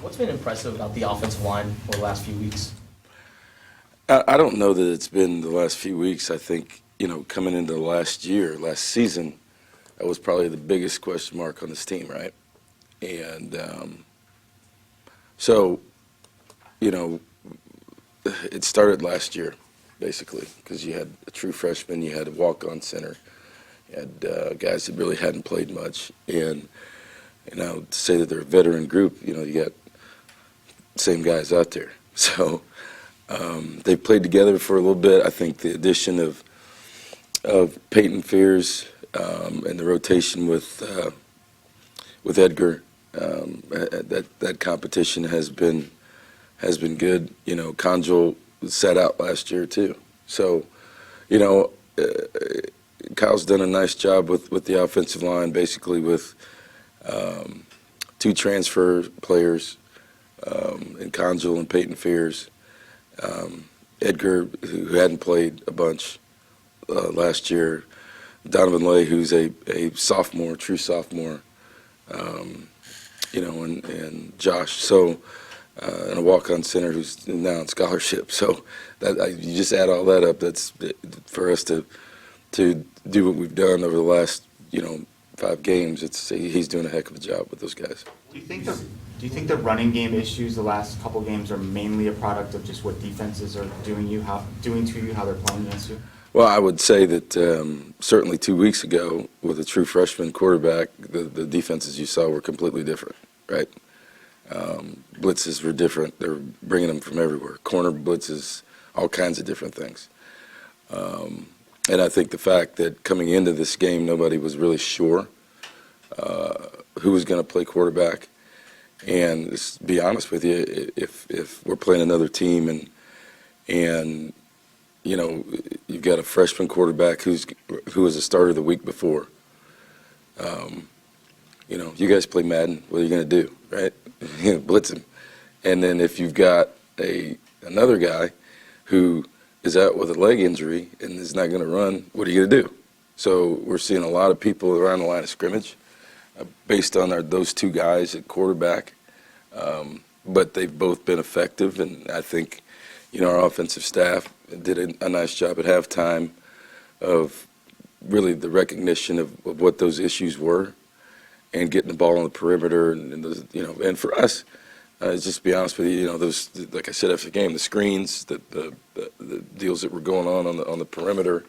What's been impressive about the offensive line over the last few weeks? I don't know that it's been the last few weeks. I think, coming into last season, that was probably the biggest question mark on this team, right? And so, you know, it started last year, basically, because you had a true freshman, you had a walk-on center, you had guys that really hadn't played much. And, to say that they're a veteran group, you got the same guys out there. So they played together for a little bit. I think the addition of Peyton Fears and the rotation with Edgar, that competition has been good. Conjul sat out last year too. So, Kyle's done a nice job with the offensive line, basically with two transfer players in Conjul and Peyton Fears. Edgar, who hadn't played a bunch last year. Donovan Lay, who's a sophomore, true sophomore. And Josh. So, and a walk-on center who's now on scholarship. So you just add all that up. That's for us to do what we've done over the last 5 games. He's doing a heck of a job with those guys. Do you think the running game issues the last couple games are mainly a product of just what defenses are doing to you, how they're playing against you? Well, I would say that certainly 2 weeks ago, with a true freshman quarterback, the defenses you saw were completely different, right? Blitzes were different. They were bringing them from everywhere. Corner blitzes, all kinds of different things. And I think the fact that coming into this game, nobody was really sure who was going to play quarterback. And to be honest with you, if we're playing another team and you've got a freshman quarterback who was a starter the week before, you guys play Madden, what are you going to do, right? Blitz him. And then if you've got another guy who is out with a leg injury and is not going to run, what are you going to do? So we're seeing a lot of people around the line of scrimmage based on those two guys at quarterback. But they've both been effective, and I think, our offensive staff did a nice job at halftime of really the recognition of what those issues were and getting the ball on the perimeter. And those, and for us, just to be honest with you, those, like I said after the game, the screens, the deals that were going on the perimeter,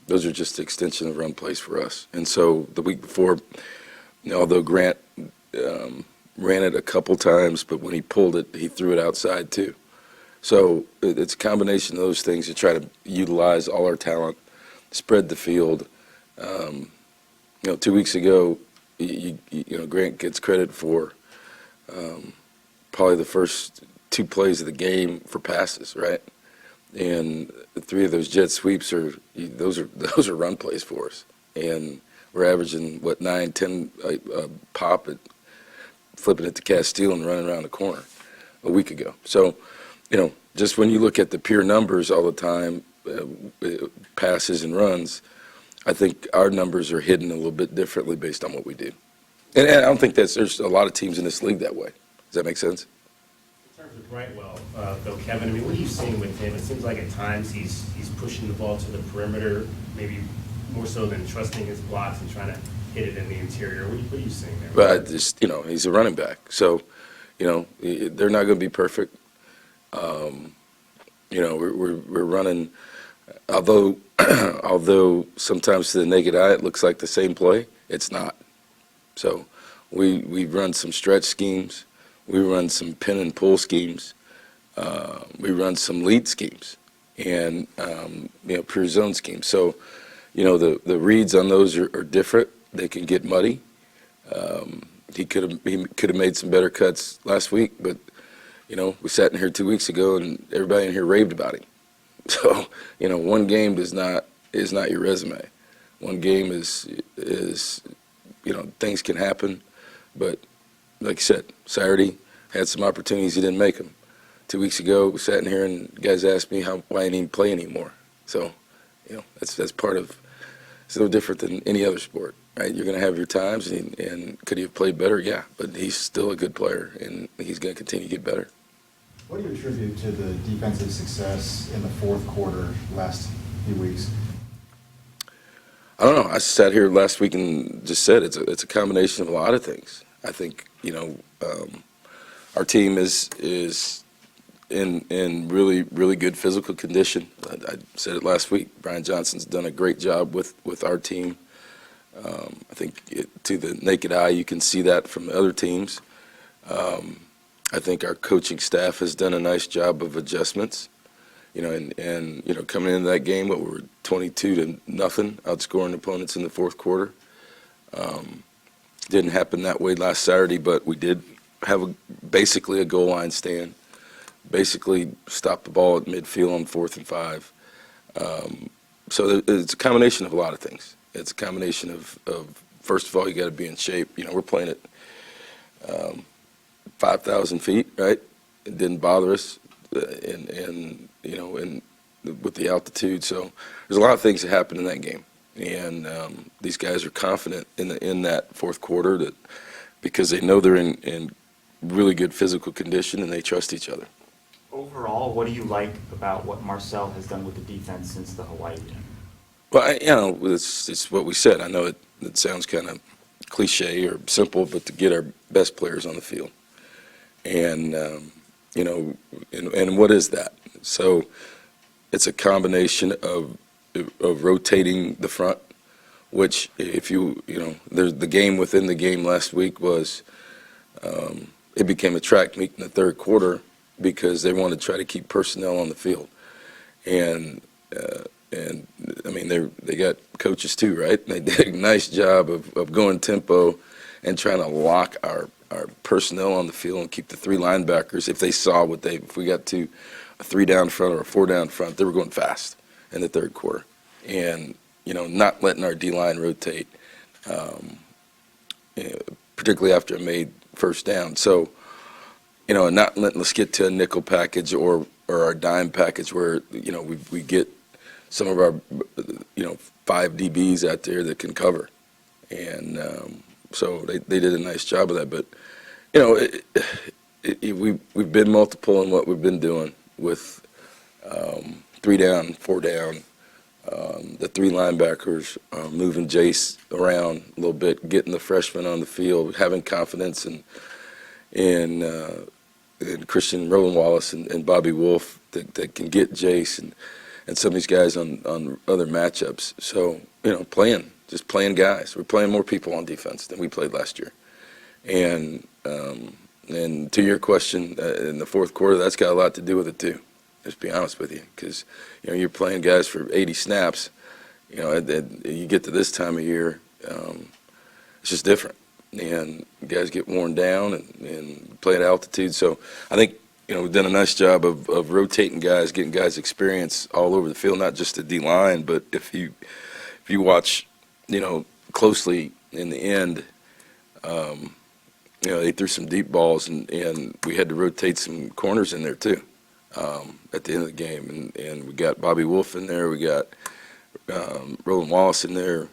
those are just an extension of run plays for us. And so the week before, although Grant ran it a couple times, but when he pulled it, he threw it outside too. So it's a combination of those things to try to utilize all our talent, spread the field. 2 weeks ago, Grant gets credit for probably the first 2 plays of the game for passes, right? And 3 of those jet sweeps are run plays for us, and we're averaging 9, 10 pop at flipping it to Castile and running around the corner a week ago. So, just when you look at the pure numbers all the time, passes and runs, I think our numbers are hidden a little bit differently based on what we do. And I don't think there's a lot of teams in this league that way. Does that make sense? In terms of Brightwell, though, Kevin, what are you seeing with him? It seems like at times he's pushing the ball to the perimeter, maybe more so than trusting his blocks and trying to hit it in the interior. What are you seeing there? But he's a running back, so they're not going to be perfect. We're running, although sometimes to the naked eye it looks like the same play, it's not. So we run some stretch schemes, we run some pin and pull schemes, we run some lead schemes, and pure zone schemes. So the reads on those are different. They can get muddy. He could have made some better cuts last week, but we sat in here 2 weeks ago and everybody in here raved about him. So one game is not your resume. One game is things can happen, but like I said, Saturday had some opportunities, he didn't make them. 2 weeks ago, we sat in here and guys asked me why I didn't even play anymore. So that's part of It's no different than any other sport, right? You're going to have your times, and could he have played better? Yeah, but he's still a good player, and he's going to continue to get better. What do you attribute to the defensive success in the fourth quarter last few weeks? I don't know. I sat here last week and just said it's a combination of a lot of things. I think, our team is in really good physical condition. I said it last week. Brian Johnson's done a great job with our team. I think to the naked eye you can see that from the other teams. I think our coaching staff has done a nice job of adjustments. And coming into that game, we were 22-0, outscoring opponents in the fourth quarter. Didn't happen that way last Saturday, but we did have basically a goal line stand. Basically stopped the ball at midfield on 4th and 5. So it's a combination of a lot of things. It's a combination of first of all, you got to be in shape. We're playing at 5,000 feet, right? It didn't bother us, and with the altitude. So there's a lot of things that happened in that game, and these guys are confident in that fourth quarter because they know they're in really good physical condition and they trust each other. Overall, what do you like about what Marcel has done with the defense since the Hawaii game? Well, it's what we said. I know it sounds kind of cliche or simple, but to get our best players on the field. And, and what is that? So it's a combination of rotating the front, which if there's the game within the game last week was, it became a track meet in the third quarter because they wanted to try to keep personnel on the field. And I mean, they got coaches too, right? And they did a nice job of going tempo and trying to lock our personnel on the field and keep the three linebackers. If they saw if we got to a 3 down front or a 4 down front, they were going fast in the third quarter. And, not letting our D-line rotate, particularly after it made first down. So, and not letting us get to a nickel package or our dime package where, we get some of our, 5 DBs out there that can cover. And so they did a nice job of that. But, we've been multiple in what we've been doing with 3 down, 4 down, the 3 linebackers, moving Jace around a little bit, getting the freshmen on the field, having confidence in Christian Roland Wallace and Bobby Wolf that can get Jace and some of these guys on other matchups. So, just playing guys. We're playing more people on defense than we played last year. And to your question, in the fourth quarter, that's got a lot to do with it too. Just be honest with you, because you're playing guys for 80 snaps. You get to this time of year, it's just different, and guys get worn down and play at altitude. So I think we've done a nice job of rotating guys, getting guys experience all over the field, not just the D line, but if you watch closely in the end, they threw some deep balls and we had to rotate some corners in there too. At the end of the game, and we got Bobby Wolf in there, we got Roland Wallace in there,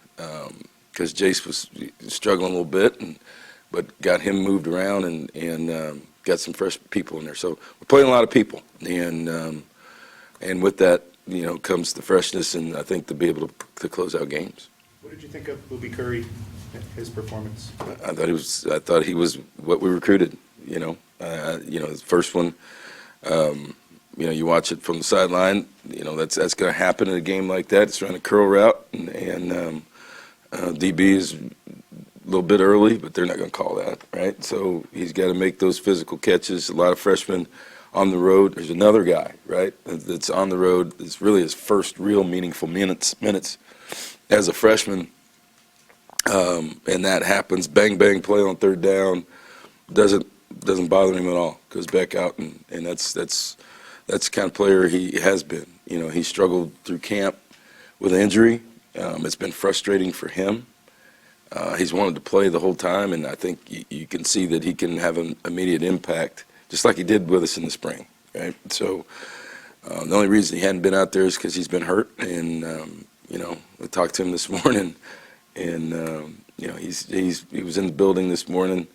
because Jace was struggling a little bit, but got him moved around and got some fresh people in there. So we're playing a lot of people, and with that, comes the freshness, and I think to be able to close out games. What did you think of Booby Curry, his performance? I thought he was what we recruited. His first one. You watch it from the sideline. That's going to happen in a game like that. It's running a curl route, and DB is a little bit early, but they're not going to call that, right? So he's got to make those physical catches. A lot of freshmen on the road. There's another guy, right, that's on the road. It's really his first real meaningful minutes as a freshman, and that happens. Bang, bang, play on third down. Doesn't bother him at all. Goes back out, and that's the kind of player he has been. He struggled through camp with an injury. It's been frustrating for him. He's wanted to play the whole time, and I think you can see that he can have an immediate impact, just like he did with us in the spring, right? So the only reason he hadn't been out there is because he's been hurt, and I talked to him this morning, and he was in the building this morning,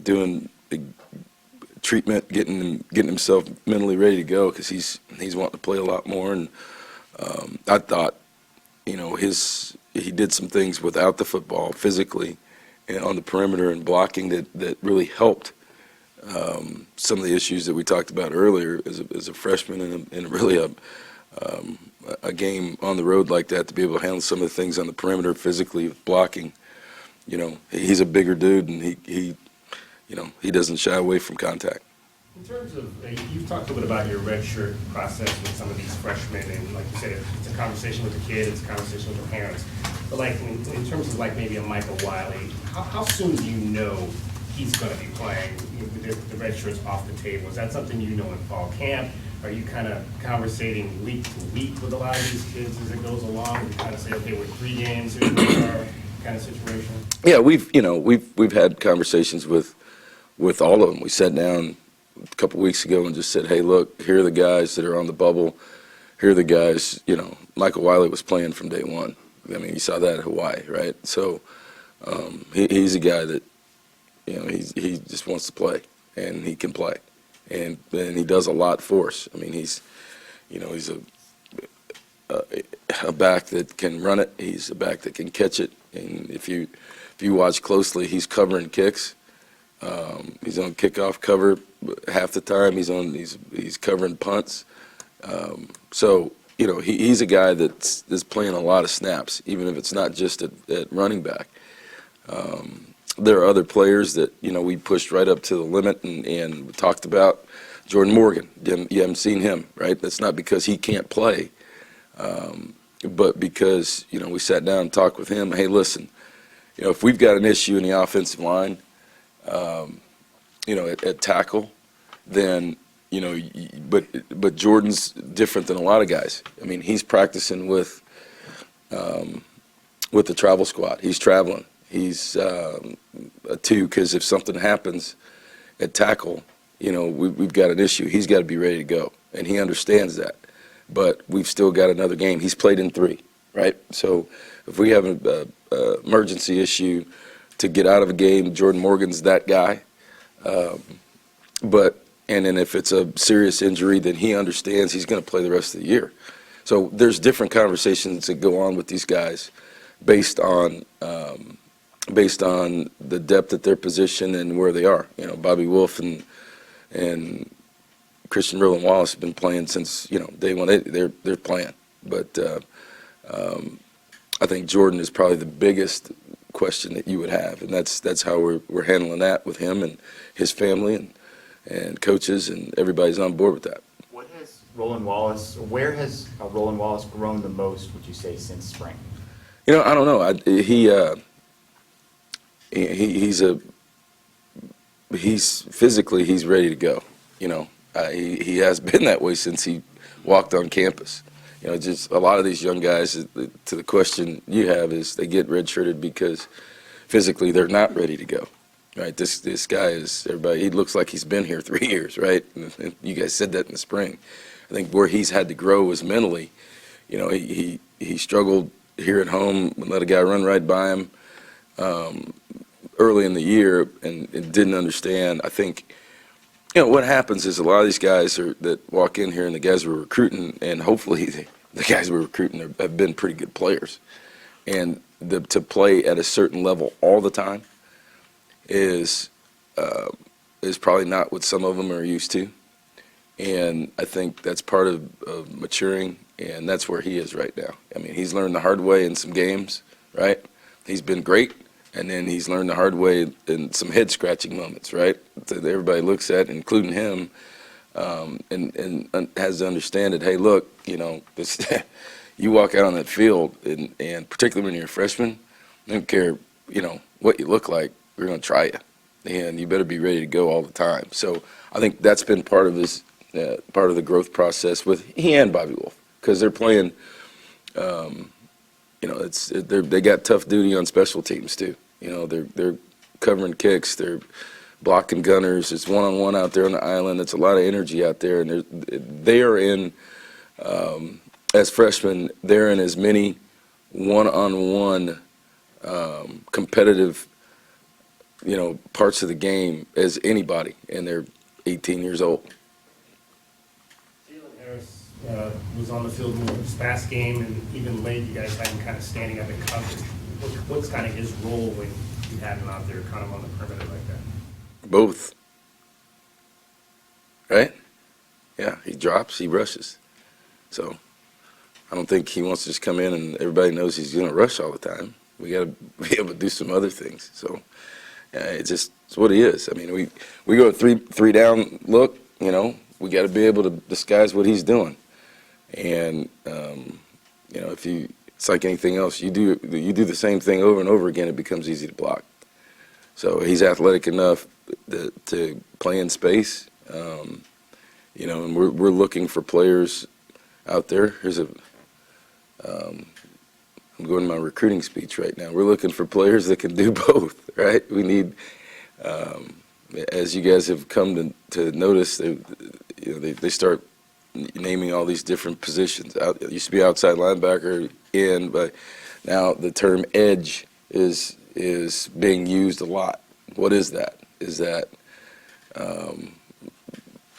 doing the treatment, getting himself mentally ready to go because he's wanting to play a lot more. And I thought, he did some things without the football physically and on the perimeter and blocking that really helped some of the issues that we talked about earlier as a freshman and really a game on the road like that, to be able to handle some of the things on the perimeter physically with blocking. He's a bigger dude, and he doesn't shy away from contact. In terms of, you've talked a little bit about your redshirt process with some of these freshmen, and like you said, it's a conversation with the kids, it's a conversation with the parents. But like in terms of like maybe a Michael Wiley, how soon do you know he's going to be playing with the red shirts off the table? Is that something you know in fall camp? Are you kind of conversating week to week with a lot of these kids as it goes along? You kind of say, okay, we're 3 games, here's where we are, kind of situation? Yeah, we've had conversations with all of them. We sat down a couple weeks ago and just said, hey, look, here are the guys that are on the bubble. Here are the guys, Michael Wiley was playing from day one. I mean, you saw that at Hawaii, right? So he's a guy that, he just wants to play, and he can play. And he does a lot for us. I mean, he's a back that can run it. He's a back that can catch it. And if you watch closely, he's covering kicks. He's on kickoff cover half the time. He's covering punts. So he's a guy that's playing a lot of snaps, even if it's not just at running back. There are other players that we pushed right up to the limit and we talked about. Jordan Morgan, you haven't seen him, right? That's not because he can't play, but because we sat down and talked with him. Hey, listen, if we've got an issue in the offensive line, at tackle, then but Jordan's different than a lot of guys. I mean, he's practicing with the travel squad. He's traveling. He's because if something happens at tackle, we've got an issue. He's got to be ready to go, and he understands that. But we've still got another game. He's played in 3, right? So if we have an emergency issue to get out of a game, Jordan Morgan's that guy. And then if it's a serious injury, then he understands he's going to play the rest of the year. So there's different conversations that go on with these guys based on the depth at their position and where they are. Bobby Wolf and Christian Roland-Wallace have been playing since day one. They're playing, but I think Jordan is probably the biggest question that you would have, and that's how we're handling that with him and his family and coaches, and everybody's on board with that. Where has Roland Wallace grown the most, would you say, since spring? I don't know. He's physically, he's ready to go. He has been that way since he walked on campus. Just a lot of these young guys, to the question you have, is they get redshirted because physically they're not ready to go. Right? This guy is, everybody, he looks like he's been here 3 years, right? And you guys said that in the spring. I think where he's had to grow is mentally. He struggled here at home and let a guy run right by him early in the year and didn't understand. I think, what happens is a lot of these guys that walk in here and the guys we're recruiting, and hopefully the guys we're recruiting have been pretty good players. And to play at a certain level all the time is probably not what some of them are used to. And I think that's part of maturing, and that's where he is right now. I mean, he's learned the hard way in some games, right? He's been great, and then he's learned the hard way in some head-scratching moments, right? That everybody looks at, including him, and has to understand that, hey, look, this, you walk out on that field, and particularly when you're a freshman, I don't care, what you look like, we're going to try you, and you better be ready to go all the time. So I think that's been part of his part of the growth process with he and Bobby Wolf, because they're playing. They got tough duty on special teams too. They're covering kicks, they're blocking gunners. It's one-on-one out there on the island. It's a lot of energy out there, and they are in as freshmen, they're in as many one-on-one competitive, parts of the game as anybody, and they're 18 years old. Jalen Harris was on the field more this past game, and even late, you guys had him kind of standing up in coverage. What's kind of his role when you have him out there kind of on the perimeter like that? Both. Right? Yeah, he drops, he rushes. So I don't think he wants to just come in and everybody knows he's going to rush all the time. We got to be able to do some other things. So it's what he is. I mean, we go a three down look, we got to be able to disguise what he's doing. And, it's like anything else. You do the same thing over and over again, it becomes easy to block. So he's athletic enough to play in space, and we're looking for players out there. I'm going to my recruiting speech right now. We're looking for players that can do both, right? We need, as you guys have come to notice, they start naming all these different positions. It used to be outside linebacker, but now the term edge is being used a lot. What is that?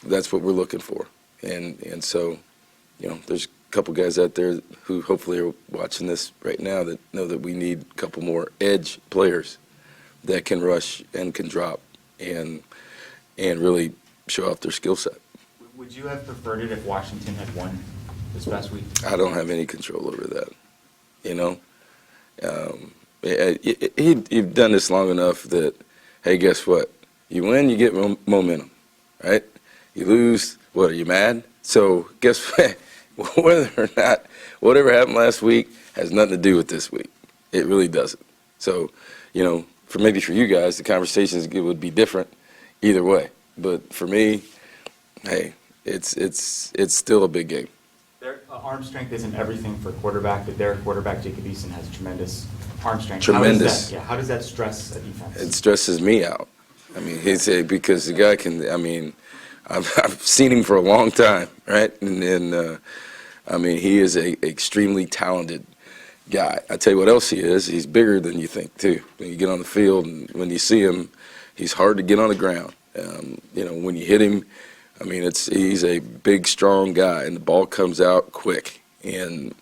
That's what we're looking for. And so, there's a couple guys out there who hopefully are watching this right now that know that we need a couple more edge players that can rush and can drop and really show off their skill set. Would you have preferred it if Washington had won this past week? I don't have any control over that. You've done this long enough that, hey, guess what? You win, you get momentum, right? You lose, what, are you mad? So guess what? Whether or not whatever happened last week has nothing to do with this week. It really doesn't. So, for you guys, the conversations would be different either way. But for me, hey, it's still a big game. Their arm strength isn't everything for quarterback, but their quarterback, Jacob Eason, has tremendous arm strength. Tremendous. How does that stress a defense? It stresses me out. I mean, because the guy can, I've seen him for a long time, right? And he is a extremely talented guy. I tell you what else he is. He's bigger than you think, too. When you get on the field and when you see him, he's hard to get on the ground. When you hit him, he's a big, strong guy, and the ball comes out quick. And,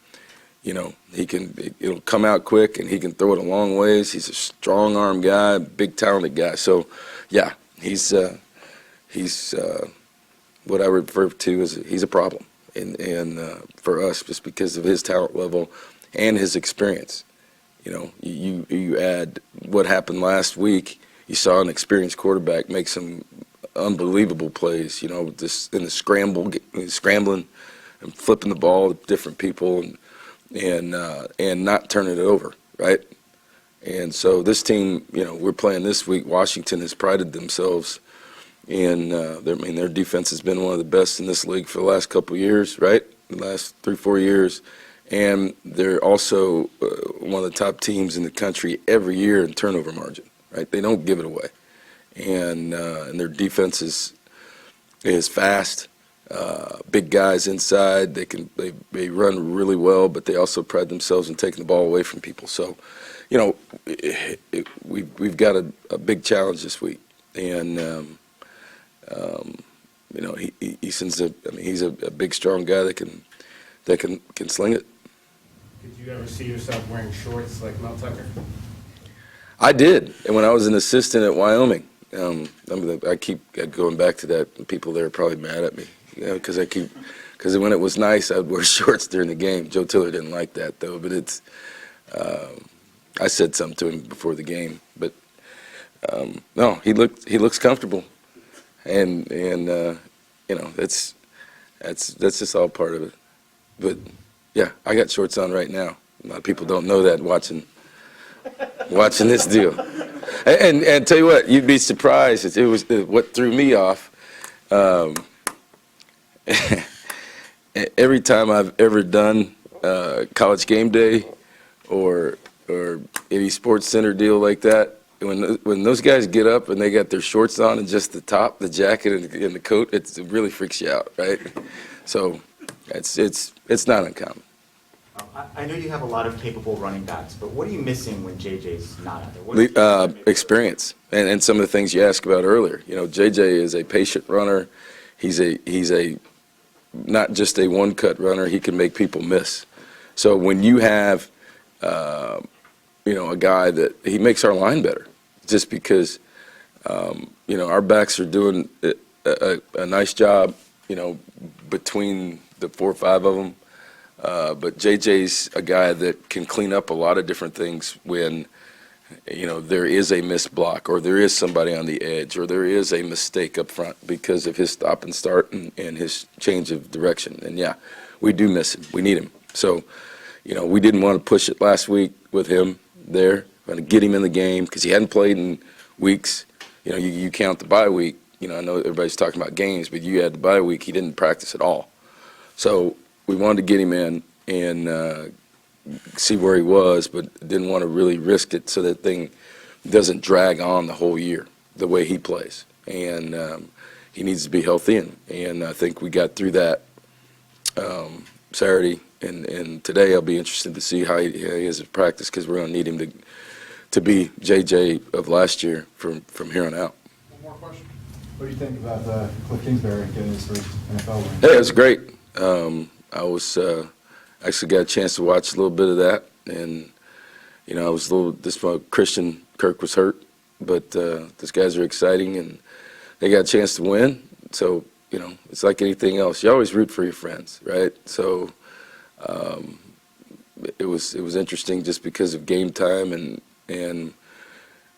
it'll come out quick, and he can throw it a long ways. He's a strong arm guy, big, talented guy. So, yeah, he's what I refer to as he's a problem. And for us, just because of his talent level and his experience. You add what happened last week. You saw an experienced quarterback make some unbelievable plays, just in the scrambling and flipping the ball to different people and not turning it over, right? And so this team, we're playing this week. Washington has prided themselves in their defense has been one of the best in this league for the last couple of years, right? The last 3-4 years. And they're also one of the top teams in the country every year in turnover margin, right? They don't give it away. And their defense is fast, big guys inside. They run really well, but they also pride themselves in taking the ball away from people. So, we've got a big challenge this week, and Eason's he's a big, strong guy that can sling it. Did you ever see yourself wearing shorts like Mel Tucker? I did, and when I was an assistant at Wyoming, I keep going back to that. People there are probably mad at me, because when it was nice, I'd wear shorts during the game. Joe Tiller didn't like that though, but I said something to him before the game, but no, he looks comfortable, and that's just all part of it. But yeah, I got shorts on right now. A lot of people don't know that watching this deal. And tell you what, you'd be surprised. It was what threw me off. Every time I've ever done College Game Day or any Sports Center deal like that, when those guys get up and they got their shorts on and just the top, the jacket and the coat, it really freaks you out, right? So It's not uncommon. I know you have a lot of capable running backs, but what are you missing when JJ's not out there? What is it Experience and some of the things you asked about earlier. You know, JJ is a patient runner. He's a not just a one-cut runner. He can make people miss. So when you have, you know, a guy that he makes our line better, just because, you know, our backs are doing a nice job, you know, between the 4 or 5 of them. But JJ's a guy that can clean up a lot of different things when, you know, there is a missed block or there is somebody on the edge or there is a mistake up front because of his stop and start and his change of direction. And, yeah, we do miss him. We need him. So, you know, we didn't want to push it last week with him there, trying to get him in the game because he hadn't played in weeks. You know, you count the bye week. You know, I know everybody's talking about games, but you had the bye week. He didn't practice at all. So we wanted to get him in and see where he was, but didn't want to really risk it so that thing doesn't drag on the whole year the way he plays. And he needs to be healthy, and I think we got through that Saturday. And today I'll be interested to see how he is at practice because we're going to need him to be JJ of last year from here on out. One more question. What do you think about Cliff Kingsbury getting his first NFL win? Hey, it was great. I was actually got a chance to watch a little bit of that, and you know I was a little disappointed. Christian Kirk was hurt, but these guys are exciting, and they got a chance to win. So you know it's like anything else. You always root for your friends, right? So it was interesting just because of game time, and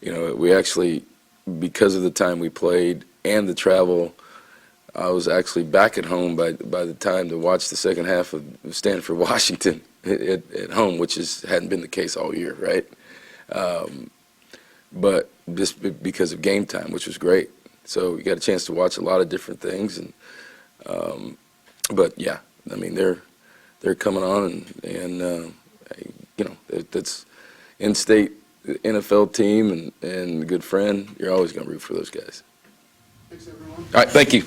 you know we actually, because of the time we played and the travel, I was actually back at home by the time to watch the second half of Stanford Washington at home, which hadn't been the case all year, right? But just because of game time, which was great. So you got a chance to watch a lot of different things, and but yeah, I mean they're coming on, and you know that's in-state NFL team and a good friend. You're always going to root for those guys. Thanks, everyone. All right, thank you.